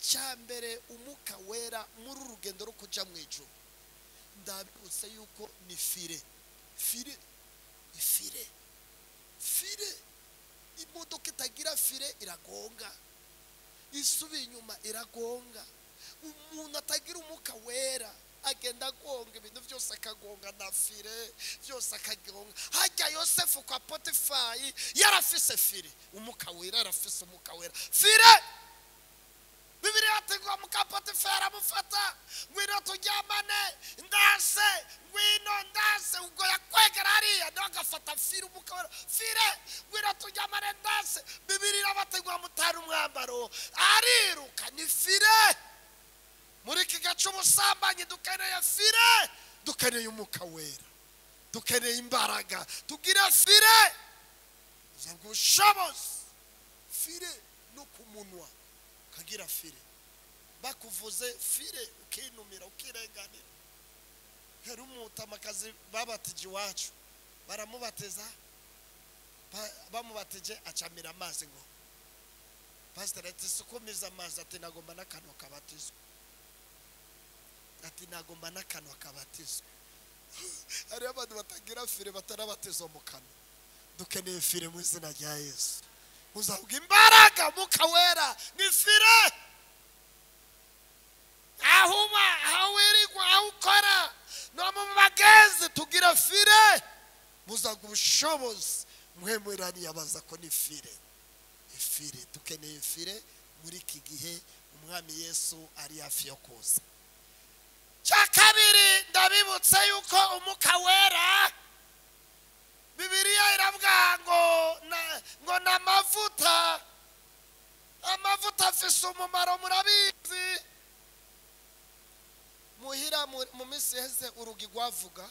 cyambere umuka wera muri urugendo rwo kuja mu ijuru ndabibutse yuko ni fire imodoka itagira fire iragonga, isubiye inyuma iragonga. Umuntu atagira umuka wera agenda agonga ibintu byose, akagonga na fire byose akagonga. Hajya Yosefu kwa Potifari yarafise fire, umuka wera yarafise umuka wera fire. Bibiliya yategwa muka Potifari aramufata, ngwino tujyamane ndase, ngwino ndase. Ubwo yakwegera hariya nawe agafata fire, umuka wera fire, ngwino tujyamane ndase. Bibiliya bategwa mutari umwambaro ariruka, ni fire. Muri iki gace ubusambanyi dukeneye fire, dukeneye umuka wera, dukeneye imbaraga, tugira fire zagushoboza. Fire no kumunwa kagira fire, bakuvuze fire ukinumira ukirenganira. Hari umutamakazi babatije iwacu, baramubatiza, bamubatije acamira amazi ngo pastor ati sukumiza amazi, ati nagomba n'akanwa kabatizwa, ati nagomba n'akanwa kabatizwa. Hari abantu batagira fire batarabatizwa mu kanwa. Dukeneye fire mu izina rya Yesu. Uzavuga imbaraga, muka wera ni fire. Ahuma hawirigwa awukora no mu bagezi tugira fire. Muzaga ubushobozi mwemwerani yabaza ko ni fire. Fire dukeneye fire muri iki gihe umwami Yesu ari hafi yo kuza. Cyakabiri ndabibutse yuko umuka wera Bibiliya iravuga ngo n'amavuta, amavuta afise umumaro murabizi. Muhira mu minsi heze urugi rwavuga,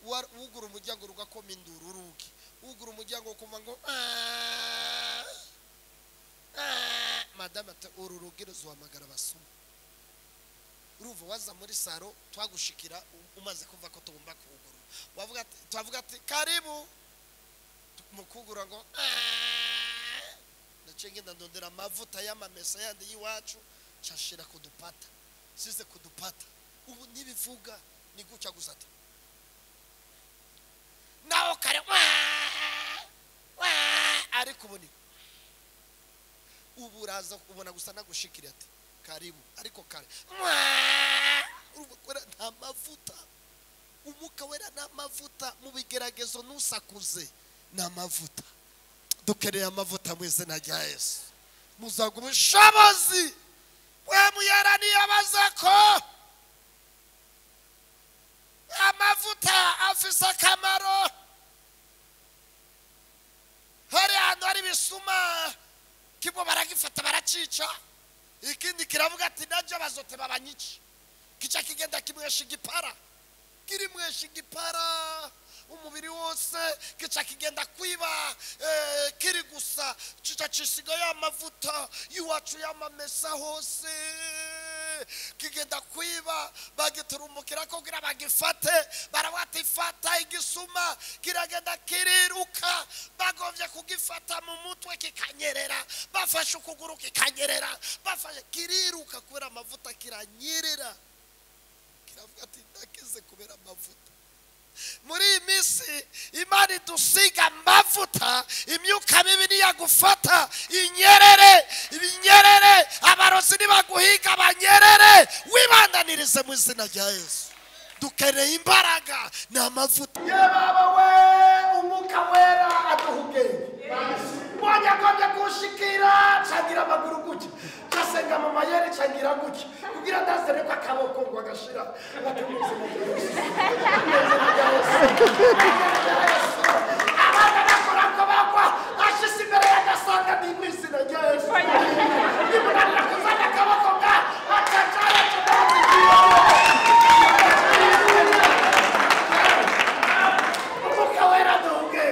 wugura umuryango rugakoma induru, urugi wugura umuryango kumva ngo madame ati uru rugi ruzuhamagara abasuma. Uruva waza muri saro twagushikira umaze kuva ko tugomba kugura, twavuga ati karibu mukugura ngo ndacengenda ndondera amavuta y'amamesa yandi yiwacu cashira kudupata, size kudupata. Ubu nibivuga ni guca gusata nawo kare ariko ubuni ubu uraza kubona gusa nagushikira ati karibu, ariko kare urubakora nta mavuta. Umuka wera nta mavuta, mu bigeragezo nusakuze nta mavuta. Dukeneye amavuta mu izina rya Yesu. Muzaga ubushobozi we muyera niyabaza ko amavuta afise akamaro. Hari ahantu hari ibisuma kimwe baragifata baracica, ikindi kiravuga ati najya bazote babanyici, kica kigenda kimwesha igipara, kirimwesha igipara umubiri wose, kica kigenda kwiba kiri gusa, kica cisiga y'amavuta yiwacu y'amamesa hose, kigenda kwiba. Bagiturumukira ko gira bagifate, barawati fata igisuma, kiragenda kiriruka, bagovye kugifata mu mutwe kikanyerera, bafashe ukuguru kikanyerera, bafashe kiriruka kubera amavuta kiranyerera. Kiravuga ati ndakize kubera amavuta. Muri iyi minsi Imana idusiga amavuta, imyuka mibi niyagufata inyerere, ibinyerere, abarozi nibaguhiga banyerere, wibandanirize mu izina rya Yesu. Dukeneye imbaraga n'amavuta. Ye baba we umuka wera aduhuge. Mwanya kwabye kushikira changira amaguru guki, kasenga mu mayeri changira guki, kugira ndazere kwa kaboko ngo agashira batumuze mu Yesu. Abana bakora ko bakwa ashise imbere y'agasanga ni mu izina rya Yesu. Nimunanira kuzana kaboko nga akacaya cyane. Umuka wera duhuge.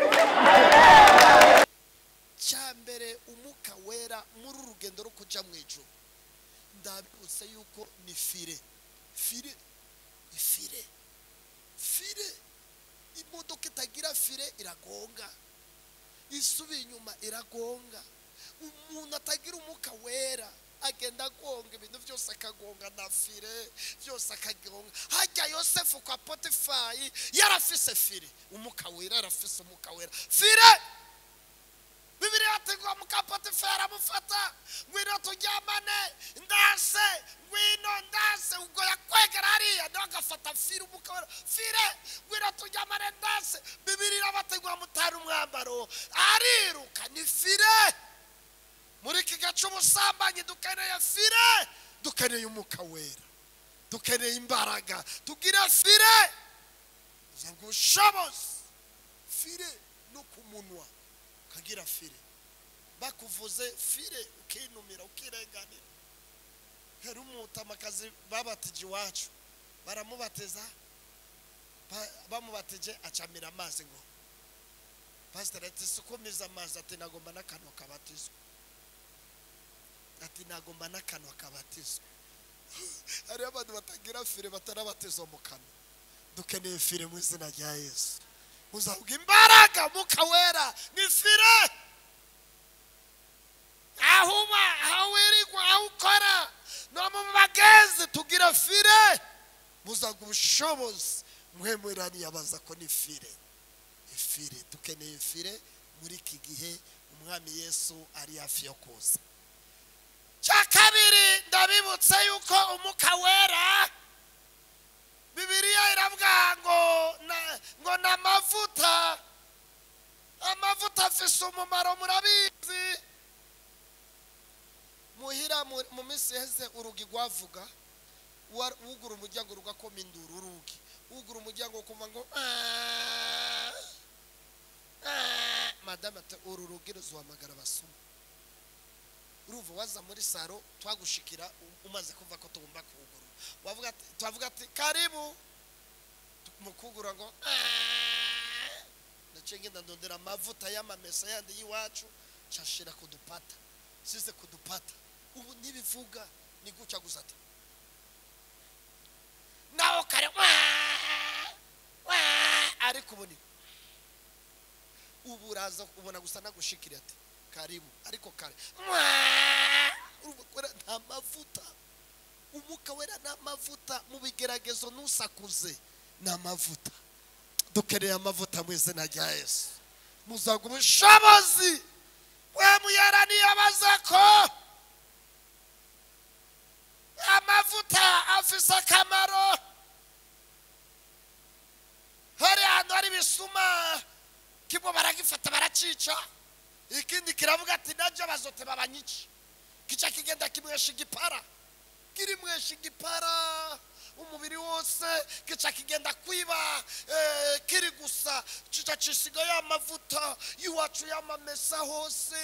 Cyambere umuka wera muri urugendo rwo kuja mu ijuru ndabibutse yuko ni fire. Imodoka itagira fire iragonga, isubiye inyuma iragonga. Umuntu atagira umuka wera agenda agonga ibintu byose akagonga na fire byose akagonga. Hajya Yosefu kwa Potifayi yarafise fire, umuka wera yarafise umuka wera fire. Bibiliya ati ngo muka Potifayi aramufata, ngwino tujyamane ndase, ngwino ndase. Ubwo yakwegera hariya nawe agafata fire, umuka wera fire, ngwino tujyamane ndase. Bibiliya bati ngo amutara umwambaro ariruka, ni fire. Muri iki gace ubusambanyi dukeneye fire, dukeneye umuka wera, dukeneye imbaraga, tugira fire zangu ubushobozi. Fire no ku munwa kagira fire, bakuvuze fire ukinumira ukirenganira. Hari umutamakazi babatije iwacu, baramubatiza, bamubatije acamira amazi ngo pastor ati sukumiza amazi, ati nagomba n'akanwa kabatizwa, ati nagomba n'akanwa kabatizwa. Hari abantu batagira fire batarabatizwa mu kanwa. Dukeneye fire mu izina rya Yesu. Uzavuga imbaraga muka wera ni fire. Ahuma hawirigwa awukora no mu bagezi tugira fire. Muzaga ubushobozi mwemwerani yabaza ko ni fire. Fire dukeneye fire muri iki gihe umwami Yesu ari hafi yo kuza. Cyakabiri ndabibutse yuko umuka wera Bibiliya iravuga ngo n'amavuta. Amavuta afise umumaro murabizi. Muhira mu minsi heze urugi rwavuga, ugura umuryango rugakoma induru. Urugi ugura umuryango kumva ngo madame ati uru rugi ruzuhamagara abasuma. Uruva waza muri saro twagushikira umaze kumva ko tugomba kugura, wavuga ati twavuga ati karibu mukugura ngo ndacengenda ndondera amavuta y'amamesa yandi yiwacu cashira kudupata size kudupata. Ubu nibivuga ni guca gusata nawo kare ariko ubuni ubu uraza kubona gusa nagushikira ati karibu ariko kare urubakora nta mavuta. Umuka wera nta mavuta, mu bigeragezo nusakuze nta mavuta. Dukeneye amavuta mu izina rya Yesu. Muzaga ubushobozi we muyarani yabaza ko amavuta afise akamaro. Hari ahantu hari ibisuma kimwe baragifata baracica, ikindi kiravuga ati najya bazoteba abanyici. Kica kigenda kimwesha igipara, kirimwesha igipara umubiri wose, kica kigenda kwiba kiri gusa, kica cisiga ya mavuta yiwacu y'amamesa hose,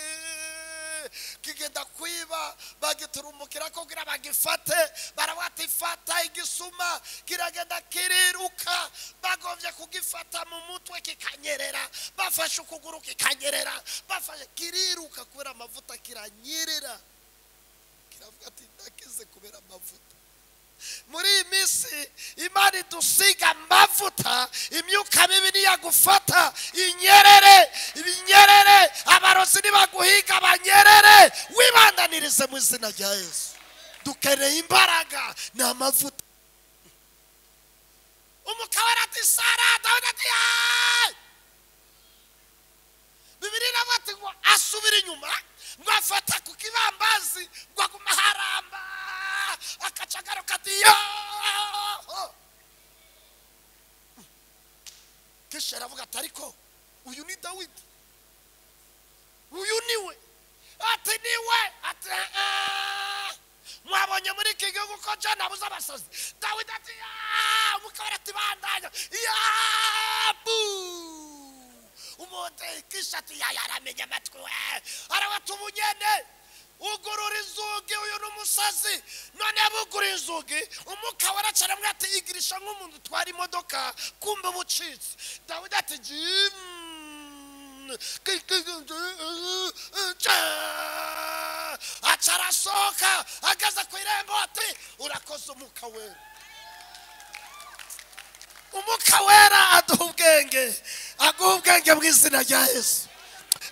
kigenda kwiba. Bagiturumukira ko gira bagifate, barawatifata igisuma kiragenda kiriruka. Bagovye kugifata mu mutwe kikanyerera, bafashe ukuguru kikanyerera, bafashe kiriruka kubera amavuta kiranyerera. Kiravuga ati ndakize kubera amavuta. Muri iyi minsi Imana idusiga amavuta, imyuka mibi niyagufata inyerere, ibinyerere. Abarozi nibaguhiga banyerere, wibandanirize mu izina rya Yesu. Dukeneye imbaraga ni amavuta. Umuka wera ati Sara, Dawidi ati Bibiliya bati ngo asubira inyuma, ngo afata ku kibambazi, ngo aguma haramba, akacagaruka ati Kisha aravuga ati ariko uyu ni Dawidi, uyu niwe. Ati niwe. Ati mwabonye muri iki gihugu ko John abuze abasozi. Dawidi ati umuka wera ati bandanya umuntu. Kisha ati yaramenya amatwi we, arawata ubunyene. Ugurura inzugi, uyu n'umusazi. None abugura inzugi, umuka wera caramwe ati igirisha nk'umuntu twara imodoka kumbe bucitse. Dawidi ati acarasohoka agaza ku irembo ati urakoze umuka wera. Umuka wera aduha ubwenge mu izina rya Yesu.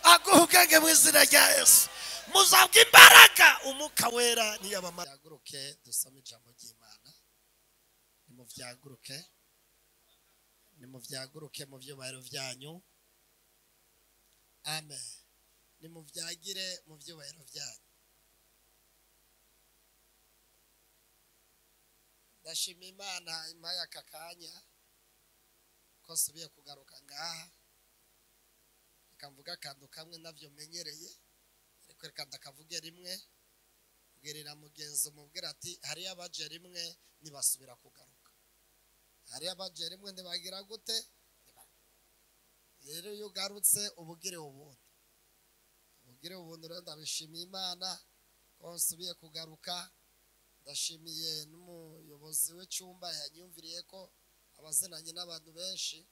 Aguha ubwenge mu izina rya Yesu. muzabwa imbaraga umwuka wera niyabamara. Byaguruke dusome ijambo ry'Imana. Nimuvyaguruke mu byubahiro byanyu. Amen. Nimuvyagire mu byubahiro byanyu. Ndashima Imana impaye aka kanya ko nsubiye kugaruka ngaha, akamvuga akantu kamwe navyo menyereye, ariko reka ndakavuge rimwe, ubwirira mugenzi umubwira ati hari abaje rimwe nibasubira kugaruka, hari abaje rimwe ntibagira gute. Rero iyo ugarutse ubugire ubuntu, rero ndabishimiye Imana ko nsubiye kugaruka. Ndashimiye n'umuyobozi w'icyumba yanyumviriye ko abazinanye n'abantu benshi,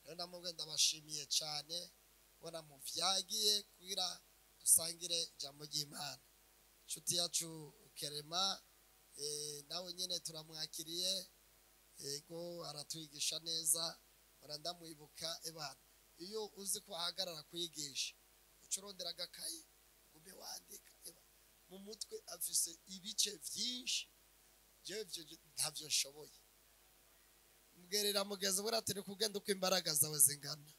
rero namwe ndabashimiye cyane bona muvyagiye kugira dusangire ijambo ry'Imana. Inshuti yacu Kerema nawe nyene turamwakiriye, yego aratwigisha neza, barandamwibuka. Ebana iyo uzi ko ahagarara kwigisha ucurondera agakayi ube wandika, mu mutwe afise ibice vyinshi, jewe ntavyo nshoboye. Mbwerera mugeze bura ati kugenda uko imbaraga zawe zingana,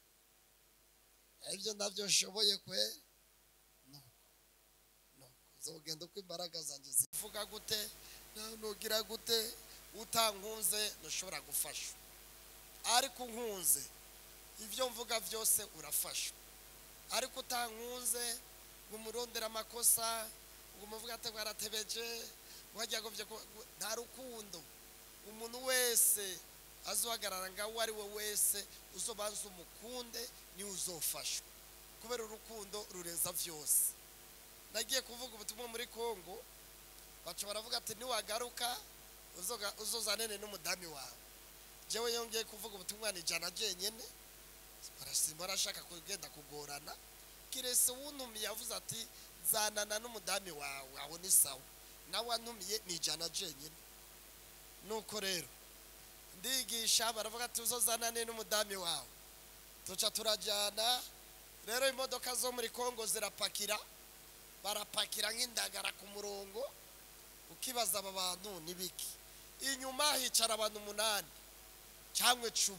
ibyo ntavyo nshoboye kwe. No uzogenda uko imbaraga zanje zivuga gute, nugira gute, utankunze ntushobora gufasha, ariko unkunze ibyo mvuga byose urafasha. Ariko utankunze ngumurondera amakosa, ngumuvuga ati bwaratebeje, wajya govye ko nta rukundo. Umuntu wese azohagarara ngaho ari we wese uzobanza umukunde ni uzofasha, kubera urukundo rureza byose. Nagiye kuvuga ubutumwa muri Kongo, baca baravuga ati niwagaruka uzozanene n'umudami wawe. Jewe yongeye kuvuga ubutumwa ni jana jenyene, barashaka kugenda kugorana. Kirese wuntumiye yavuze ati zanana n'umudami wawe, aho ni sawa. Nawe antumiye ni jana jenyene. Nuko rero ndigisha, baravuga ati uzozanane n'umudami wawe, tuca turajana. Rero imodoka zo muri Kongo zirapakira, barapakira nk'indagara ku murongo, ukibaza aba bantu nibiki. Inyuma hicara abantu 8 cyangwa 10.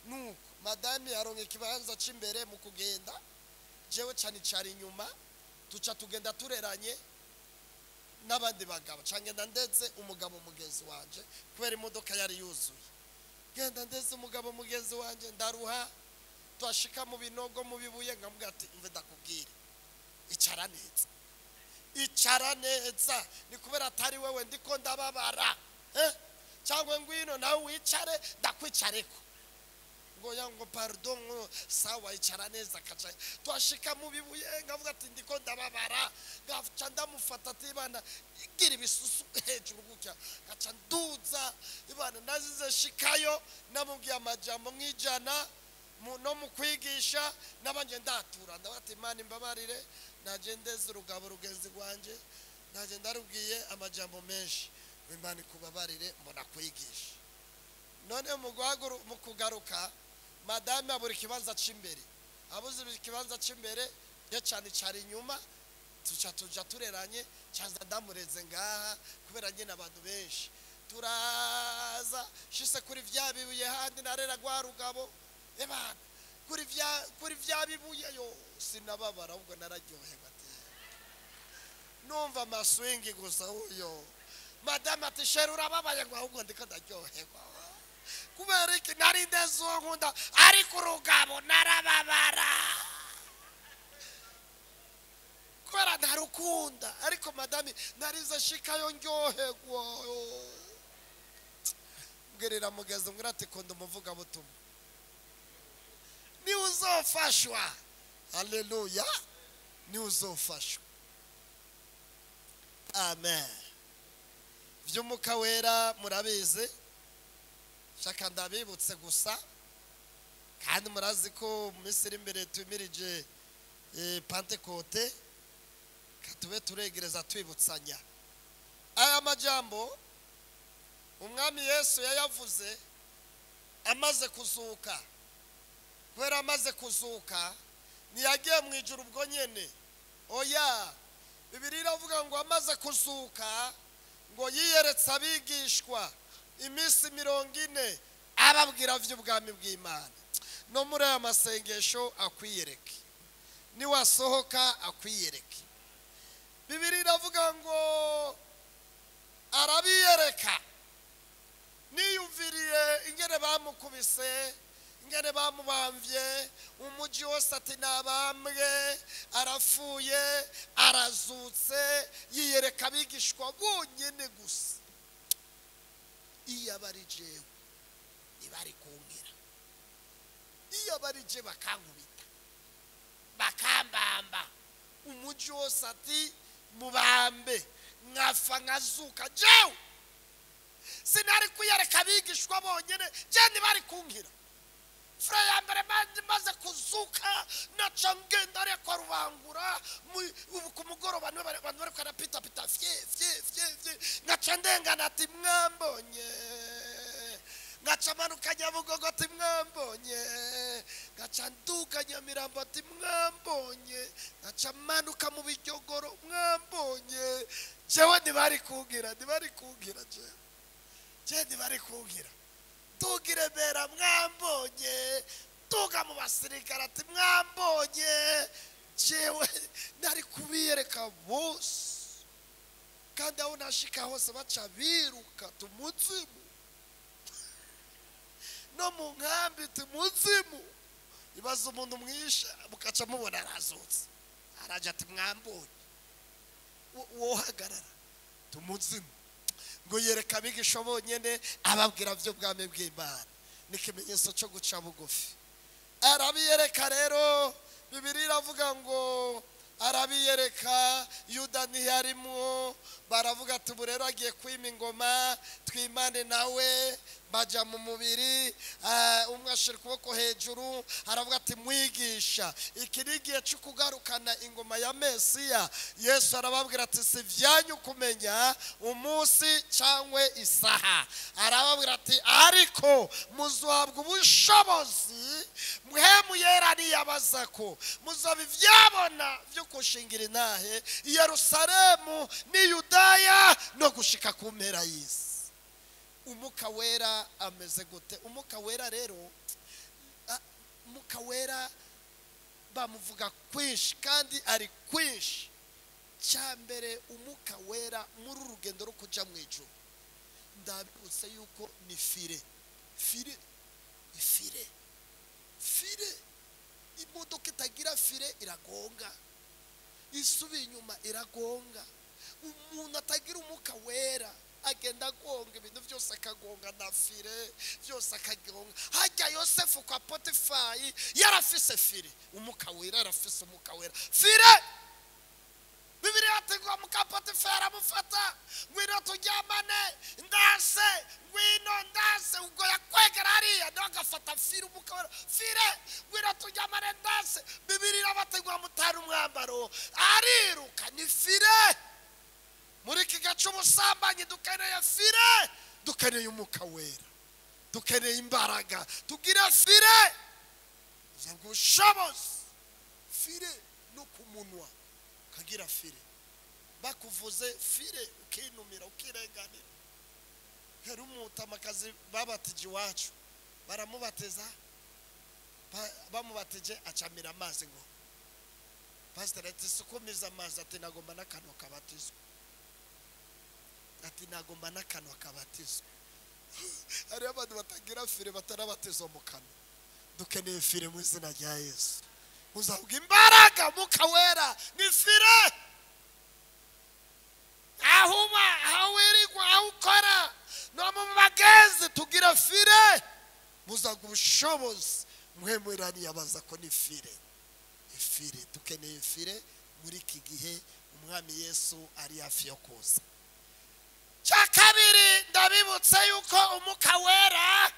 Nuko madame yaronke kibanza c'imbere mu kugenda, jewe cyane cyari inyuma. Tuca tugenda tureranye n'abandi bagabo, cyangenda ndetse umugabo mugenzi wanje, kubera imodoka yari yuzuye. Genda ndetse umugabo mugenzi wanje ndaruha, twashika mu binogo mu bibuye, nkamubwira ati mve ndakubwire, icara neza, ni kubera atari wewe ndiko ndababara, cyangwa ngwino nawe wicare ndakwicareko. Ngo pardon, sawa icara neza. Kaca twashika mu bibuye, ngavuga ati ndiko ndababara, gafuca ndamufata ati bana gira ibisusu hejuru gutya, gaca nduza ibana nazize shikayo, namubwiye amajambo nk'ijana no mu kwigisha, nabanje ndatura ndavuga ati Imana imbabarire, naje ndeze urugabo rugenzi rwanje, naje ndarubwiye amajambo menshi, Imana ikubabarire mbona kwigisha. None mu kugaruka madame abura ikibanza c'imbere, abuze ikibanza c'imbere, ye cyane cyari inyuma. Tuja tureranye, cyanza ndamureze ngaha kubera nyine abantu benshi. Turaza shise kuri vya bibuye handi narera gwa rugabo, ebana kuri vya bibuye yo sinababara, ubwo nararyohe bati numva amaswingi gusa. Uyo madame ati sheri urababaye, ngo ahubwo ndiko ndaryoherwa, kubera iki nari ndezo nkunda, ariko urugabo narababara kubera ntarukunda. Ariko madame narize shikayo ndyoherwa. Mbwirira mugeze mbwira ati kondo umuvuga butumwa ni uzofashwa. Haleluya, ni uzofashwa. Amen. Vy'umuka wera murabizi, shaka ndabibutse gusa, kandi murazi ko mu Misiri imbere tumirije Pentecote, katube turegereza twibutsanya aya majambo umwami Yesu yayavuze amaze kuzuka. Kubera amaze kuzuka ntiyagiye mu ijuru ubwo nyene, oya, Bibiliya iravuga ngo amaze kuzuka ngo yiyeretse abigishwa iminsi 40 ababwira by'ubwami bw'Imana. No muri aya masengesho akwiyereke, niwasohoka akwiyereke. Bibiliya iravuga ngo arabiyereka, niyumviriye ingene bamukubise, ingene bamubamvye, umuji wose ati nabambwe, arafuye, arazutse, yiyereka abigishwa bonyene gusa. Iyo abari jewe ntibari kunkira, iyo abari je bakankubita bakambamba, umuji wose ati mubambe, nkafa nkazuka, jewe sinari kuyereka abigishwa bonyene, je ntibari kunkira. Fura ya mbere maze kuzuka naca ngenda ariko rubangura ubu ku mugoroba abantu bari kwarapita pita fye ngaca ndengana ati mwambonye, ngaca manuka Nyabugogo ati mwambonye, ngaca nduka Nyamirambo ati mwambonye, ngaca manuka mu Bijyogoro mwambonye. Jewe ntibari kunkira, je ntibari kunkira. Tugire bera mwambonye, tuga mu basirikare ati mwambonye, jewe nari kubiyereka bose, kandi aho nashika hose baca biruka tumuzimu, no mu nkambi tumuzimu. Ibaza umuntu mwishe mukaca mubona arazutse, araje ati mwambonye, wohagarara tumuzimu. Ngo yereka abigisha bonyene ababwira by'ubwami bw'Imana, n'ikimenyetso cyo guca bugufi. Arabiyereka rero, Bibiliya iravuga ngo arabiyereka, Yuda ntiyarimo, baravuga ati ubu rero agiye kwima ingoma, twimane nawe. Baja mu mubiri, umwe ashira ukuboko hejuru, aravuga ati mwigisha, iki ni igihe cyo kugarukana ingoma ya Mesiya. Yesu arababwira ati si vyanyu kumenya umunsi cyangwa isaha. Arababwira ati ariko muzohabwa ubushobozi Mpwemu Yera niyabazako, muzoba ivyabona byo kushingira intahe i Yerusalemu ni Yudaya no gushika ku mpera y'isi. Umwuka Wera ameze gute? Umwuka Wera rero, Umwuka Wera bamuvuga kwinshi kandi ari kwinshi. Cyambere Umwuka Wera muri urugendo rwo kuja mu ijuru, ndabutse yuko ni fire. Imodoka itagira fire iragonga, isubi inyuma iragonga. Umuntu atagira Umwuka Wera agenda agonga ibintu byose, akagonga na fire byose akagonga. Hajya Yosefu kwa Potifari yarafise fire, Umwuka Wera yarafise Umwuka Wera fire. Bibiliya ati ngo muka Potifari aramufata, ngwino turyamane, ndase ngwino ndase, ubwo yakwegera hariya nawe agafata fire, Umwuka Wera fire, ngwino turyamane ndase. Bibiliya bategwa mutara umwambaro ariruka, ni fire. Muri iki gace umusambanyi dukeneye fire, dukeneye Umwuka Wera, dukeneye imbaraga, tugire fire ngo ubushobozi. Fire no kumunwa kagira fire, bakuvuze fire ukinumira ukirenganira. Hari umutamakazi babatije iwacu, baramubatiza, bamubatije acamira amazi ngo pastor ati sukumiza amazi, ati nagomba n'akanwa kabatizwa, ati nagomba n'akanwa kabatizwa. Hari abantu batagira fire batarabatizwa mu kanwa. Dukeneye fire mu izina rya Yesu. Uzabwa imbaraga, Umwuka Wera ni fire. Aho wirigwa, aho ukora, no mu bagezi tugira fire. Muzabwa ubushobozi Mpwemu Wera niyabaza ko ni fire. Fire, dukeneye fire muri iki gihe Umwami Yesu ari hafi yo kuza. Cya kabiri ndabibutse yuko Umwuka Wera,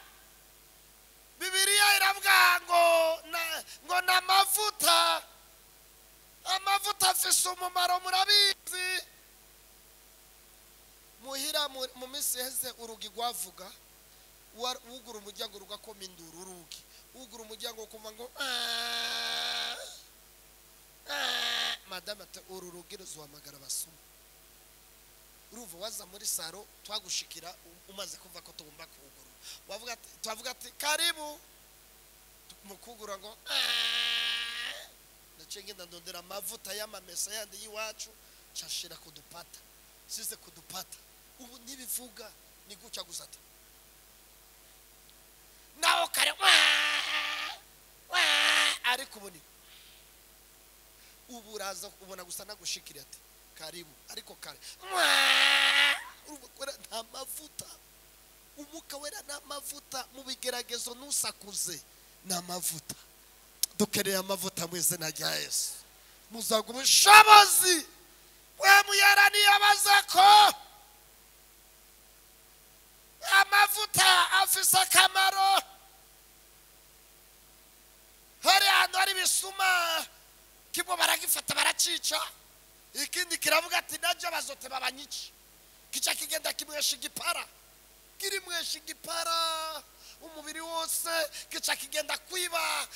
Bibiliya iravuga ngo n'amavuta, amavuta afise umumaro murabizi. Muhira mu minsi heze urugi rwavuga, wugura umuryango rugakoma induru, urugi wugura umuryango kumva ngo madame ati uru rugero zuhamagara basuma uruva waza muri saro twagushikira umaze kuva ko tugomba kugura twavuga ati karibu mukugura ngo ndacengenda ndondera amavuta y'amamesa yandi yiwacu cashira kudupata size kudupata ubu nibivuga ni guca gusata nawo kare ariko ubuni ubu uraza ubona gusa nagushikira ati karibu ariko kare urukora nta mavuta umuka wera nta mavuta mu bigeragezo nusakuze nta mavuta dukeneye amavuta mu izina rya Yesu muzaga ubushobozi we muyaraniye abazako amavuta afise akamaro hari ahantu hari ibisuma kimwe baragifata baracica ikindi kiravuga ati najya bazote babanyici kica kigenda kimwesha igipara kirimwesha igipara umubiri wose kica kigenda kwiba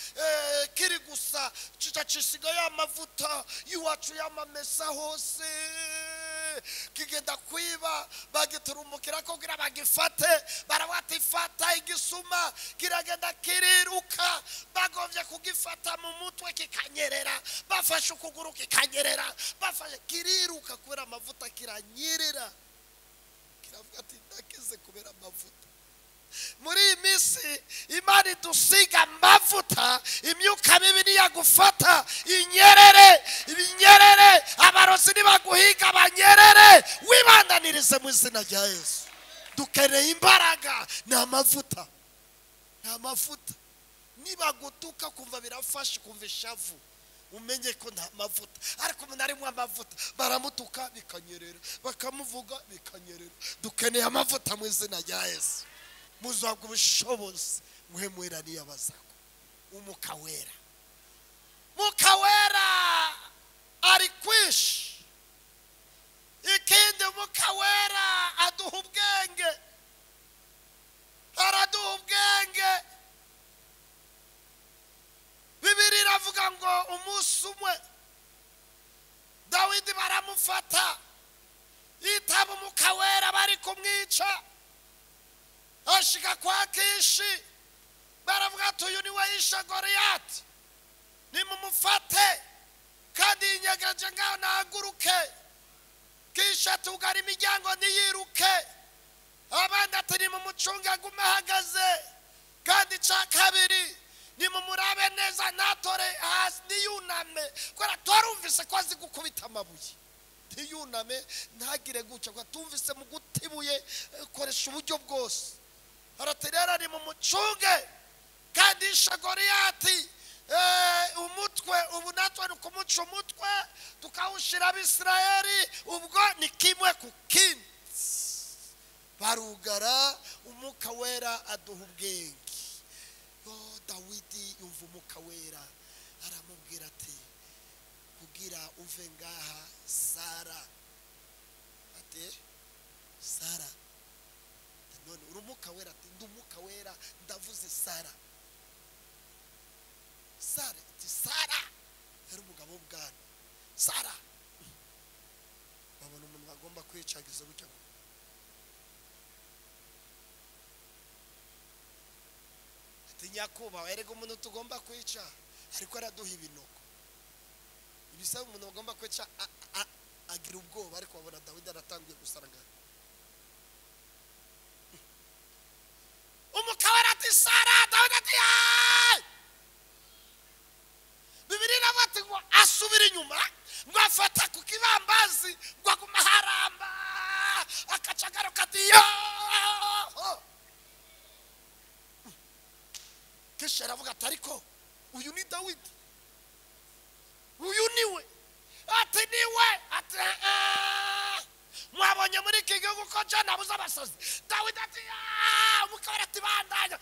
kiri gusa kica cisiga y'amavuta yiwacu y'amamesa hose kigenda kwiba bagiturumukira ko kugira bagifate barawatifata igisuma kiragenda kiriruka bagovye kugifata mu mutwe kikanyerera bafashe ukuguru kikanyerera bafashe kiriruka kubera amavuta kiranyerera kiravuga ati ndakize kubera amavuta muri iyi minsi Imana idusiga amavuta imyuka mibi niyagufata ibinyerere abarozi nibaguhiga banyerere wibandanirize mu izina rya Yesu dukeneye imbaraga nta mavuta nibagutuka kumva birafashe kumva ishavu umenye ko nta mavuta ariko umuntu arimo amavuta baramutuka bikanyerera bakamuvuga bikanyerera dukeneye amavuta mu izina rya Yesu muzaga ubushobozi muhemwera niyabazako umukawera ari kwishi ikindi umukawera aduha ubwenge araduha ubwenge Bibiri iravuga ngo umunsi umwe Dawidi baramufata yitaba umukawera bari kumwica ashika kwa Kishi baravuga ati uyu ni wayisha Goliyati nimumufate kandi inyagaje ngaho nahaguruke Kishi atugara imiryango ntiyiruke abandi ati nimumucunge agume ahagaze kandi ca kabiri nimumurabe neza natore hasi niyuname kubera twarumvise ko azi gukubita amabuye ntiyuname ntagire guca ko tumvise mu gutibuye koresha uburyo bwose araterera ni mu mucunge kandi isha Goliyati umutwe ubu natwe kumuca umutwe tukawushira Abisirayeli ubwo ni kimwe ku kindi barugara umuka wera aduha ubwenge Dawidi yumva umuka wera aramubwira ati kugira uve ngaha Sara ati Sara none urumuka wera ati ndumuka wera ndavuze Sara ati Sara yari umugabo w'ubwana Sara babona umuntu bagomba kwicagiza gutya ati nyakuba erega umuntu tugomba kwica ariko araduha ibinoko ibisaba umuntu bagomba kwica agira ubwoba ariko babona Dawidi aratangiye gusaranga umukawera ati Sara Dawidi ati Bibiri iravuga ngo asubira inyuma ngo afata ku kibambazi ngo aguma haramba akacagaruka ati Kishi aravuga ati ariko uyu ni Dawidi uyu niwe ati niwe ati mwabonye muri iki gihugu ko John abuze abasazi Dawidi ati umukawera ati bandanya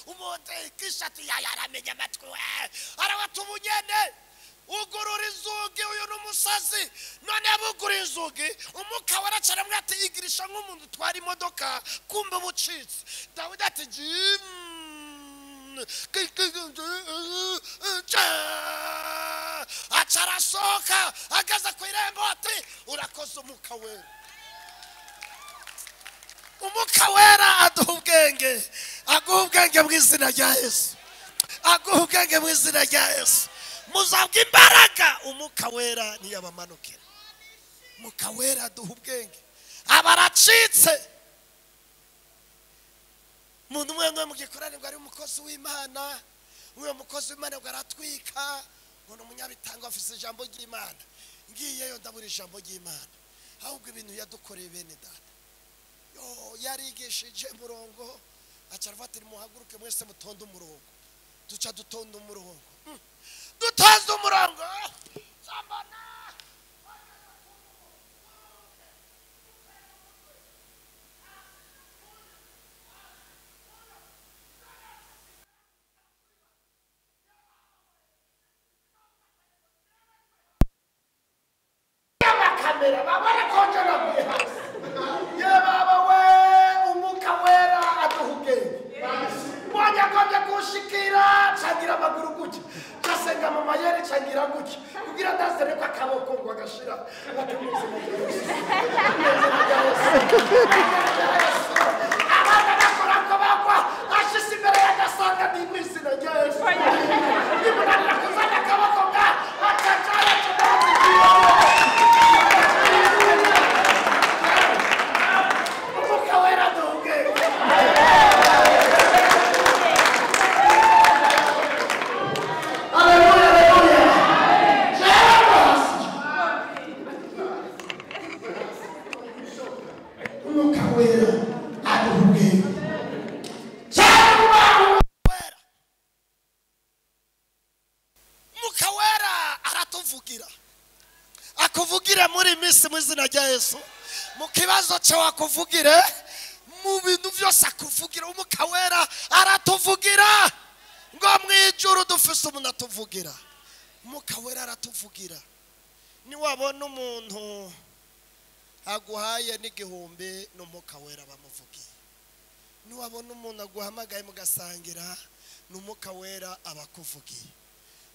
umuntu Kishi ati yaramenya amatwi we arawata ubunyene ugurura inzugi uyu n'umusazi none bugura inzugi umukawera caramwe ati igirisha nk'umuntu twari imodoka kumbe bucitse Dawidi ati acarasohoka agaza ku irembo ati urakoze umwuka wera. Umwuka wera aduha ubwenge, aguha ubwenge mu izina rya Yesu, aguha ubwenge mu izina rya Yesu. Muzabwa imbaraga, umwuka wera niyabamanukira. Umwuka wera aduha ubwenge. Abaracitse muntu umwe mu gikorane ngo ari umukozi w'Imana, uwo mukozi w'Imana ngo aratwika ngo ni umunyabitanga afise ijambo ry'Imana. Ngiyeyo ndabura ijambo ry'Imana, ahubwo ibintu yadukoreye bene data. Yarigishije umurongo acaravatira muhaguruke mwese mutonde umurongo. Duca dutonda umurongo, dutonze umurongo. Kamera babara konje naguye hasi. Ye baba we, umwuka wera aduhuge. Mwanya konje kushikira cangira amaguru gutya. Casenga mama yere cangira gutya. Kugira ndazere ko akaboko ngo agashira. Batumuze mu Yesu. Abana bakora ko bakwa ashise imbere y'agasanga ndi mwizina rya Yesu. Nimunanira kuzana akaboko nga acacaya cyane. Akuvugire muri misi mu izina rya Yesu. Mu kibazo cyo akuvugire, mu bintu byose akuvugire. Umwuka wera aratuvugira ngo mwijuru dufise umuntu atuvugira. Umwuka wera aratuvugira. Ni wabona umuntu aguhaye n'igihumbi n'umwuka wera bamuvugiye. Ni wabona umuntu aguhamagaye mugasangira n'umwuka wera abakuvugiye.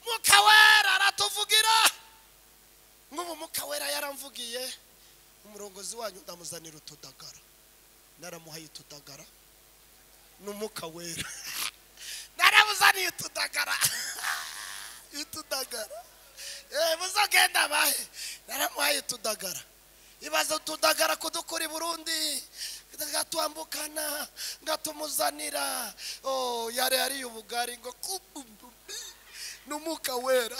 Umwuka wera aratuvugira. Ngubu umwuka wera yaramvugiye, umurongozi wanyu ndamuzanira utudagara. Naramuhaye utudagara n'umwuka wera. Naramuzaniye utudagara. Utudagara. Muzogenda bahe. Naramuhaye utudagara. Ibaza utudagara kudukura i Burundi. Gatwambukana ngatumuzanira. Yari ari ubugari ngo n'umwuka wera.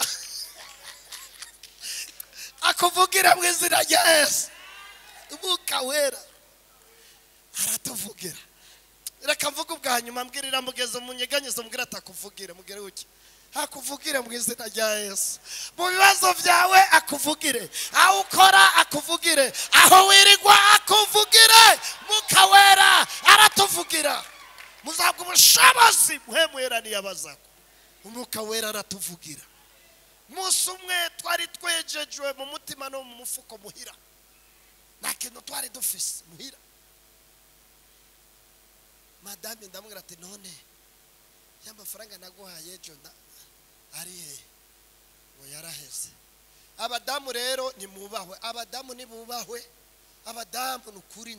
Akuvugira mu izina rya Yesu. Umwuka wera aratuvugira. Reka mvuga ubwa nyuma mbwirira mugeze mu nyeganyizo mbwira atakuvugire mugere uki. Akuvugire mu izina rya Yesu. Mu bibazo byawe akuvugire, aho ukora akuvugire, aho wirigwa akuvugire. Umwuka wera aratuvugira. Muzabwa ubushobozi muhemwera niyabazako. Umwuka wera aratuvugira. Musi umwe twari twejejwe mu mutima no mu mufuko muhira. Nta kintu twari dufise muhira. Madame ndamubwira ati none y'amafaranga naguhaye ejo ari he? Ngo yaraheze. Abadamu rero nimubahwe, abadamu nibubahwe. Abadamu nukuri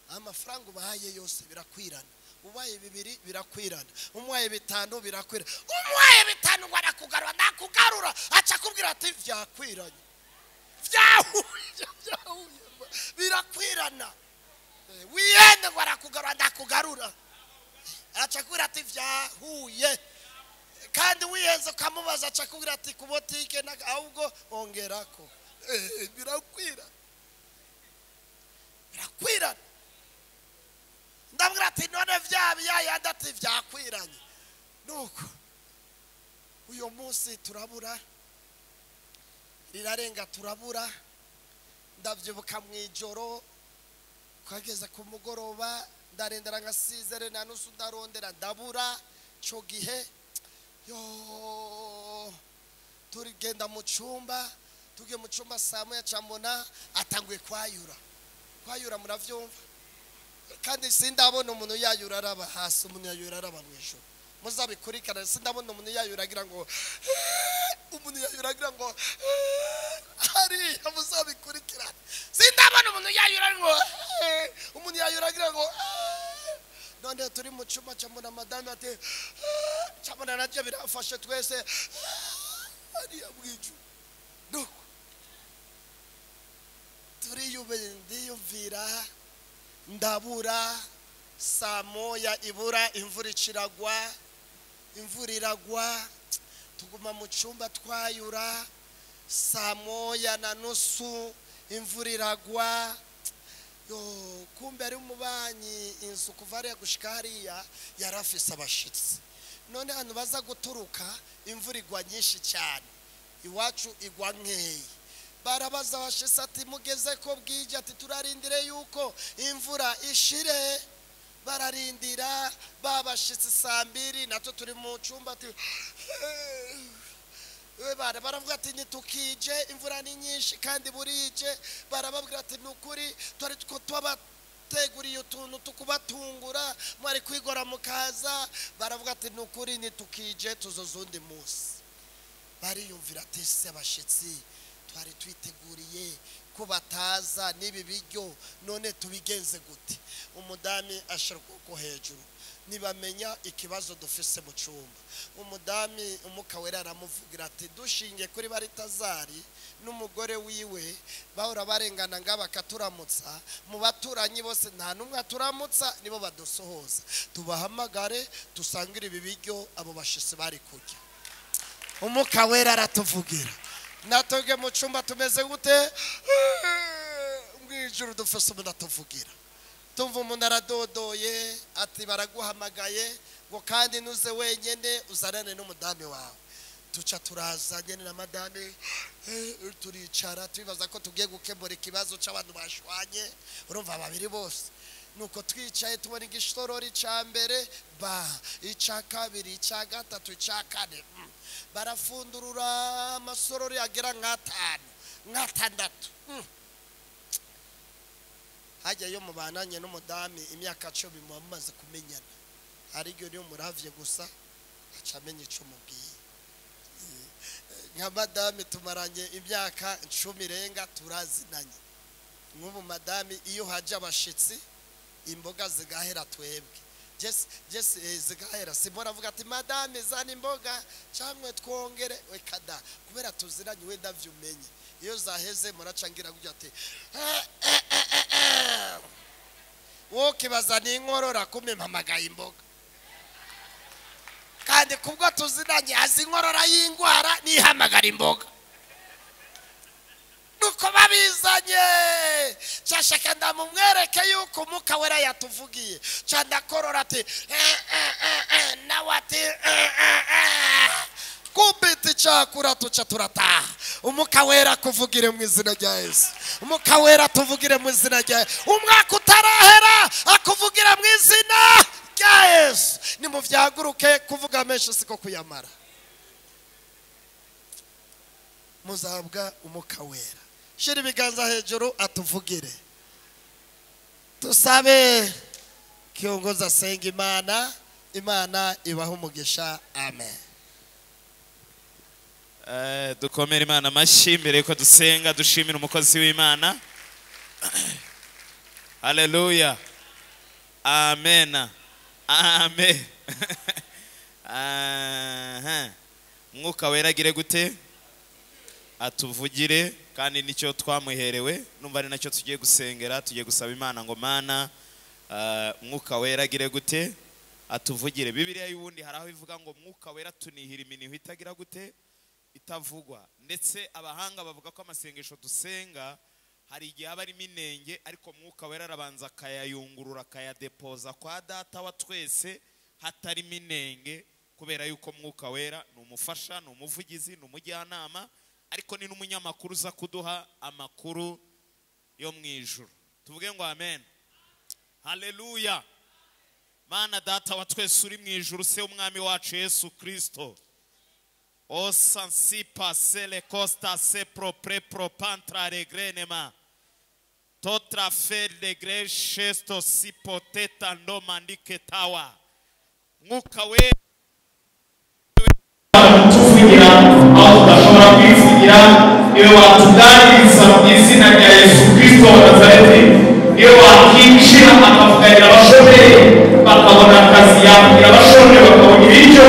amafaranga ubahaye yose birakwirana. Ubaye bibiri birakwirana, umwaye bitanu birakwirana. Umwaye bitanu ngo arakugarura nakugarura aca kubwira ati vyakwiranye. Vyahuye birakwirana. Wiyende ngo arakugarura nakugarura aca kubwira ati vyahuye. Kandi wiyenze kamubaza aca kubwira ati ku botike ahubwo ongerako. Birakwirana. Birakwirana. Ndabwira ati none vyabiyayandi ati vyakwiranye. Nuko uyo munsi turabura, rirarenga turabura. Ndavyibuka mwijoro kwageza ku mugoroba ndarendera nka 6 na nusu ndarondera ndabura. Cyo gihe turigenda mu cyumba, tugiye mu cyumba saa moya camona atanguye kwayura muravyumva. Kandi sindabona umuntu yayura araba hasi, umuntu yayura araba mwijoro. muzabikurikirane. Sindabona umuntu yayuragira ngo umuntu yayuragira ngo hariya, muzabikurikirane. Sindabona umuntu yayuragira ngo umuntu yayuragira ngo none turi mu cyuma cyamuna madame ati cyamuna nacyo birafashe twese hariya bwiju nuko ndiyumvira ndabura saa moya ibura, imvura iragwa tuguma mu cyumba twayura. Saa moya na nusu imvura iragwa. Kumbe ari umubanyi inzu kuva hariya gushika hariya yarafise abashitsi. None hano baza guturuka imvura igwa nyinshi cyane, iwacu igwa nkeyi. Barabaza abashitsi ati mugeze ko bwije? Ati turarindire yuko imvura ishire. Bararindira babashitsi saa 2 natwe turi mu cyumba ati baravuga ati nitukije imvura ni nyinshi kandi burije. Barababwira ati nukuri twari twabateguriye utuntu tukubatungura mwari kwigora mukaza. Baravuga ati nukuri nitukije tuzozundi munsi. Bariyumvira ati se abashitsi twari twiteguriye ko bataza nibi biryo, none tubigenze gute? Umudami ashiruko hejuru nibamenya ikibazo dufise mu cyumba. Umudami umukawera aramuvugira ati dushinge kuri Baritazari n'umugore wiwe bahora barengana ngaba katuramutsa, mu baturanyi bose nta numwe aturamutsa, nibo badusohoza. Tubahamagare tusangire ibi biryo abo bashitsi bari kurya. Umukawera aratuvugira. Natoge mu cyumba tumeze gute? Mwijuru dufise umuntu atuvugira. Tumva umuntu aradodoye ati baraguhamagaye ngo kandi nuze wenyene uzanane n'umudami wawe. Tuca turazanye na madame turicara tubibaza ko tugiye gukemura ikibazo cy'abantu bashwanye. Urumva babiri bose nuko twicaye tubona igistorori ca mbere ba ica kabiri ica gatatu ica kane. Barafundurura amasorori agera nk'atandatu. Hajya yo mubananye n'umudami imyaka 10 mumaze kumenyana, ari ryo niyo muravye gusa acamenye ico mubwiye. Nka madame tumaranye imyaka 10 irenga turazinanye. Nk'ubu madame iyo haje abashitsi imboga zigahera twebwe. Jesse zigahera simbora avuga ati madame zana imboga cyangwe twongere wekada kubera tuziranye we ndavyumenye. Iyo zaheze muracangira kujya ati woke bazana inkorora kume mpamagaye imboga, kandi kubwo tuzinanye azi inkorora y'ingwara nihamagara imboga. Nuko babizanye cyashaka ndamumwereke yuko umukawera yatuvugiye cyanda korora ati nawe ati kubiti cyakura tuca turataha. Umukawera kuvugire mu izina rya Yesu. Umukawera tuvugire mu izina rya Yesu. Umwaka utarahera akuvugire mu izina rya Yesu. Nimuvyaguruke kuvuga menshi siko kuyamara. Muzabwa umukawera. Shira ibiganza hejuru atuvugire. Tusabe kiongoza senga Imana ibaho umugisha. Amen. Dukomere Imana amashyi mbere yuko dusenga dushimira umukozi w'Imana. Haleluya. Amen. Amen. Mwuka wera agire gute? Atuvugire, kandi nicyo twamuherewe. Numva ari nacyo tugiye gusengera, tugiye gusaba Imana ngo Mana mwuka wera agire gute? Atuvugire. Bibiliya y'ubundi haraho ivuga ngo mwuka wera tunihira iminiho itagira gute? Itavugwa. Ndetse abahanga bavuga ko amasengesho dusenga hari igihe aba ari minenge, ariko mwuka wera arabanza akayayungurura akayadepoza kwa data wa twese hatari minenge, kubera yuko mwuka wera ni umufasha, ni umuvugizi, ni umujyanama, ariko ni n'umunyamakuru uza kuduha amakuru yo mu ijuru. Tuvuge ngo amen. Haleluya. Mana data wa twese uri mu ijuru, se umwami wacu Yesu Kristo. O sansipa sele costa se propre propantra regrenema totra fer de grechesto si poteta no mandike tawa. Mwuka we niwe watuganiriza mu izina rya Yesu Kristo wa Nazareti, niwe wakinjira akavuganira abashomeri bakabona akazi, yakugira abashomeri bakabona ibiryo,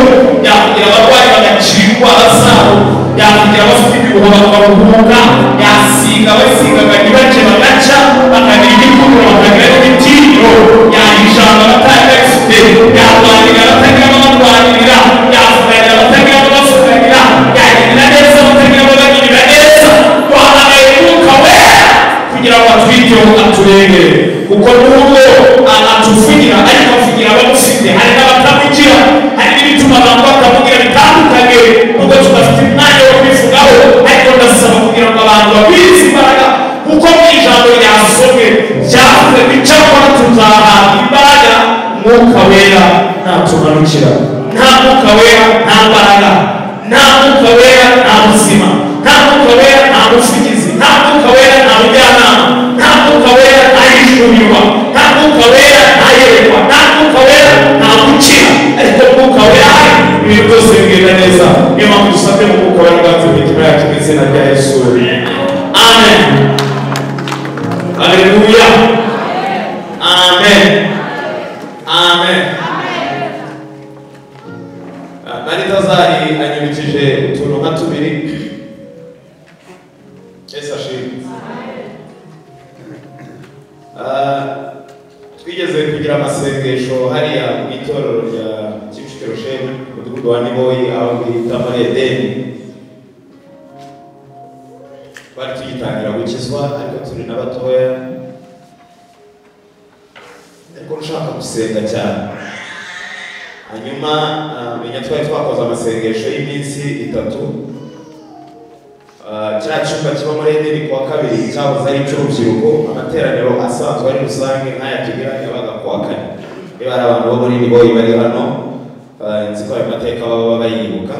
yakugira abarwayi bagakira indwara zabo, yakugira abafite ibihuha bakaruhuka, yasiga basigaga ntibace bagaca bakagira igikundiro bakagira n'ibitinyiro, yahijanga abatari bafite, yarwanira abatagira ababarwanirira, yavuganira abatagira ababavuganira, yagirira neza abatagira ababagirira neza. Twahamagaye Mwuka Wera kugira ngo atwiteho aturengere, kuko nubwo atuvugira ariko avugira abamufite. Hari n'abatamugira, hari n'ibituma abantu batamugira bitandukanye, nubwo tudafite umwanya wo kubivugaho, ariko ndasaba kugira ngo abantu bagwize imbaraga, kuko mu ijambo ryasomwe ryavuze ngo icyakora tuzahabwa imbaraga Mwuka Wera natumanukira. Nta Mwuka Wera nta mbaraga, nta Mwuka Wera nta buzima, nta Mwuka Wera nta buvugizi, nta Mwuka Wera nta bujyanama, nta Mwuka Wera nta yishurirwa, nta Mwuka Wera nta yerekwa, nta Mwuka Wera nta gukira. Ariko Mwuka Wera ibintu byose bigenda neza. Niyo mpamvu dusabye mu Mwuka Wera bwacu mu mitima yacu mu izina rya Yesu. Amen. Haleluya. Amen. Amen. Maritazari anyibukije utuntu nka tubiri. Yesu ashimwe. Twigeze kugira amasengesho hariya mu itorero rya Kicukiro Sheni, umudugudu wa Niboyi, aho bita muri Edeni. Twari tugitangira gukizwa ariko turi n'abatoya, ariko nshaka gusenga cyane. Hanyuma menya twari twakoze amasengesho y'iminsi 3. Kiriya cyumba kiba muri Edeni kuwa kabiri cyahoze ari icy'urubyiruko, amateraniro asanzwe ari rusange nk'aya tugira yabaga kuwa kane. Niba hari abantu bo muri Niboyi bari hano, nzi ko ayo mateka baba bayibuka.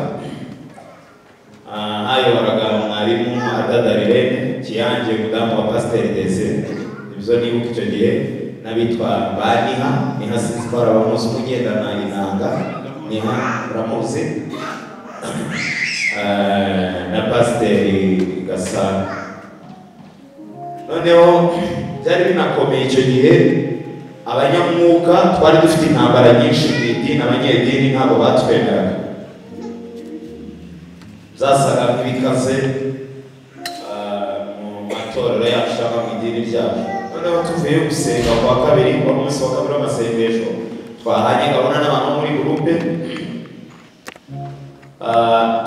Hayoboraga mwarimu Adada Rirene Kiyange, mudamu wa Pasiteri Dese, ibyo nibuka icyo gihe, n'abitwa Baniha, Niha sinzi ko hari abamuzi umugendana inanga, Niha uramuzi, na Pasiteri Gasana. Noneho byari binakomeye icyo gihe, abanyamwuka twari dufite intambara nyinshi mu idini, abanyedini ntabwo batwemeraga, zasaga nk'ibikaze mu matorero yacu cyangwa mu idini ryacu. Noneho tuvuye gusenga kuwa kabiri, kuwa munsi wa kabiri w'amasengesho, twahanye gahunda n'abantu muri gurupe,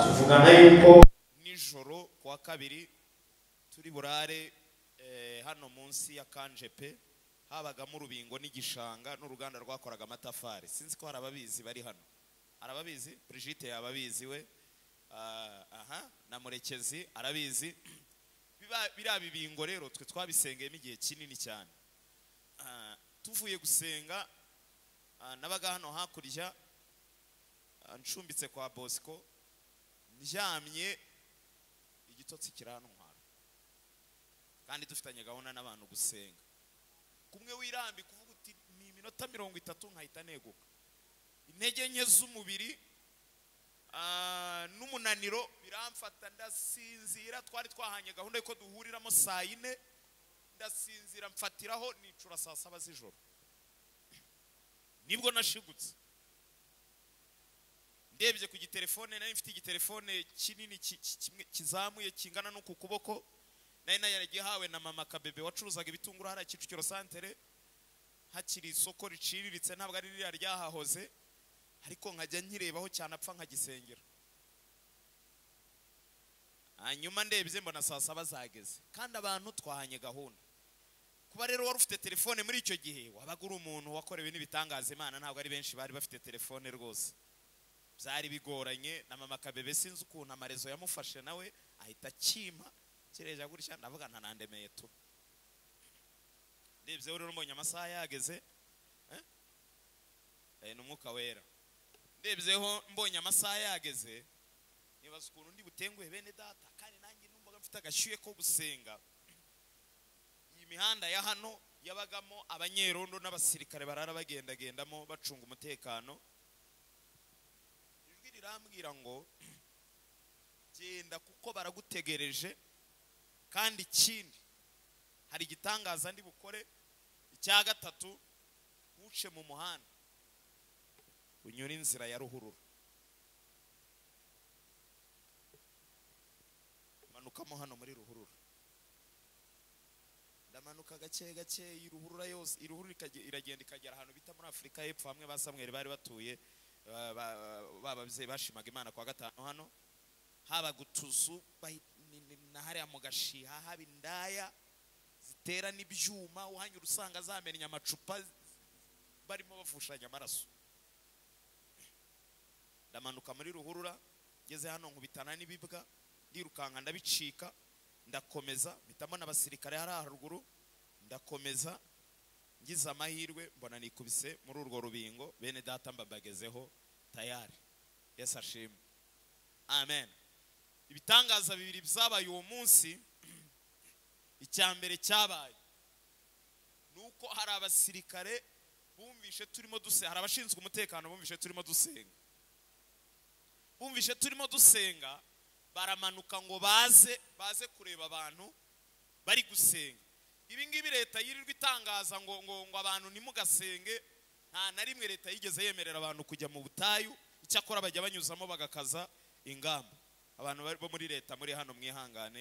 tuvugana yuko nijoro kuwa kabiri turi burare hano munsi ya Kanjepe, habagamo urubingo n'igishanga n'uruganda rwakoraga amatafari. Sinzi ko hari ababizi bari hano. Hari ababizi? Brigitte yababizi we, na Murekezi arabizi. Biriya bibingo rero twe twabisengeyemo igihe kinini cyane. Tuvuye gusenga, nabaga hano hakurya ncumbitse kwa Bosco, ndyamye igitotsi kirantwara, kandi dufitanye gahunda n'abantu gusenga. Kumwe wirambi kuvuga uti ni iminota 30 nkahita neguka. Intege nke z'umubiri n'umunaniro biramfata, ndasinzira. Twari twahanye gahunda yuko duhuriramo saa 4, ndasinzira mfatiraho nicura saa 7 z'ijoro. Nibwo nashigutse ndebye ku gitelefone, nari mfite igitelefone kinini kizamuye kingana no ku kuboko, nari naragihawe na mama Kabebe wacuruzaga ibitunguru hariya Kicukiro santere, hakiri isoko riciriritse, ntabwo ari ririya ryahahoze, ariko nkajya nkirebaho cyane apfa nkagisengera. Hanyuma ndebye mbona saa 7 zageze, kandi abantu twahanye gahunda. Kuba rero wari ufite telefone muri icyo gihe, wabaga uri umuntu wakorewe n'ibitangaza. Imana ntabwo ari benshi bari bafite telefone rwose, byari bigoranye. Na mama Kabebe sinzi ukuntu amarezo yamufashe, nawe ahita kima kireja gutya, ndavuga ntanandemeye tu. Ndebye rero mbonye amasaha yageze, n'Umwuka Wera. Ndebyeho mbonye amasaha yageze, nibaza ukuntu ndi butenguhe bene data, kandi nanjye numvaga mfite agashyuye ko gusenga. Iyi mihanda ya hano yabagamo abanyerondo n'abasirikare barara bagendagendamo bacunga umutekano. Ijwi rirambwira ngo genda kuko baragutegereje, kandi ikindi hari igitangaza ndi bukore icya gatatu, ntuce mu muhanda unyura inzira ya ruhurura, manukamo hano muri ruhurura, ndamanuka gake gake, iruhurura yose, iruhurura iragenda ikagera ahantu bita muri Afurika y'Epfo, hamwe ba Samweli bari batuye, bababyeyi bashimaga Imana kwa gatanu. Hano habaga utuzu na hariya mu Gashiha haba indaya zitera n'ibyuma, uhanyura usanga zamennye amacupa barimo bavushanya amaraso. Ndamanuka muri ruhurura, ngeze hano nkubitana n'ibibwa, ndirukanka ndabicika, ndakomeza mpitamo n'abasirikare hari haruguru, ndakomeza ngize amahirwe mbona nikubise muri urwo rubingo, bene data mbabagezeho tayari. Yesu ashimwe, amen. Ibitangaza bibiri byabaye uwo munsi. Icya mbere cyabaye nuko hari abasirikare bumvishe turimo dusenga, hari abashinzwe umutekano bumvishe turimo dusenga, bumvishe turimo dusenga, baramanuka ngo baze kureba abantu bari gusenga. Ibi ngibi leta yirirwa itangaza ngo abantu ntimugasenge, nta na rimwe leta yigeze yemerera abantu kujya mu butayu. Icyakora bajya banyuzamo bagakaza ingamba. Abantu bo muri leta muri hano mwihangane.